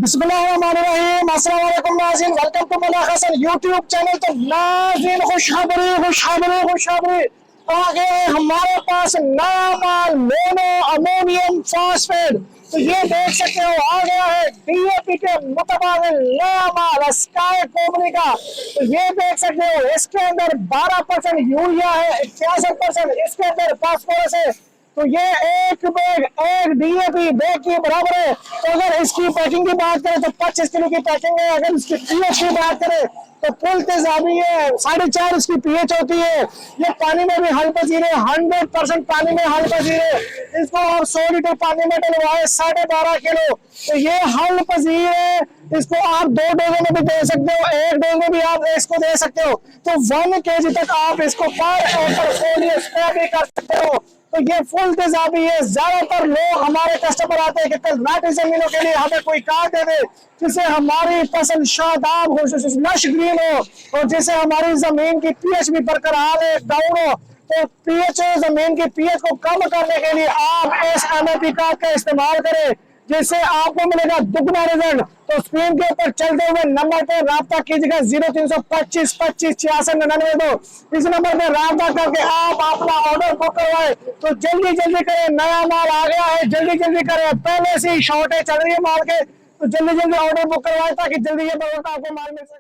बिस्मिल्लाहिर्रहमानिर्रहीम, अस्सलाम वालेकुम नाज़रीन, welcome to Munakh Hasan YouTube channel. तो नाज़रीन खुशखबरी आ गया है हमारे पास नया माल मोनो अमोनियम फॉस्फेट। तो ये देख सकते हो आ गया है डीएपी के मुतबादिल नया माल स्काई कंपनी का। तो ये देख सकते हो इसके अंदर 12% यूरिया है, 61% इसके अंदर फास्फोरस है। तो ये एक बैग एक डीएपी बैग के बराबर है। तो अगर इसकी पैकिंग की बात करें तो 25 किलो की पैकिंग है। अगर इसकी पीएच की बात करें तो फुल तेजाबी है, 4.5 इसकी पीएच होती है। ये पानी में भी हल पजीर है, 100% पानी में हल पजीर है। इसको आप 100 लीटर पानी में डलवाए 12.5 किलो, तो ये हल पजीर है। इसको आप 2 डोजों में भी दे सकते हो, 1 डोज में भी आप इसको दे सकते हो। तो 1 केजी तक आप इसको पर एकड़ फोलियो स्प्रे भी कर सकते हो। तो ये फुल तेजाबी है। ज्यादातर लोग हमारे कस्टमर आते हैं कि कल जमीनों के लिए हमें कोई कार्ड दे दे जिससे हमारी फसल शादाब हो, लश ग्रीन हो, और जिससे हमारी जमीन की पीएच भी बरकरार है, डाउन हो। तो पीएच जमीन की पीएच को कम करने के लिए आप इस एमएपी कार्ड का इस्तेमाल करें, जिससे आपको मिलेगा दुगना रिजल्ट। तो स्क्रीन के ऊपर चलते हुए नंबर पर राब्ता कीजिएगा 0325 25 66 99। इस नंबर पर राब्ता करके आप अपना ऑर्डर बुक करवाए। तो जल्दी जल्दी करें, नया माल आ गया है, जल्दी जल्दी करें। पहले से ही शॉर्टेज चल रही है माल के, तो जल्दी जल्दी ऑर्डर बुक करवाए ताकि जल्दी ये आपको माल मिल सके।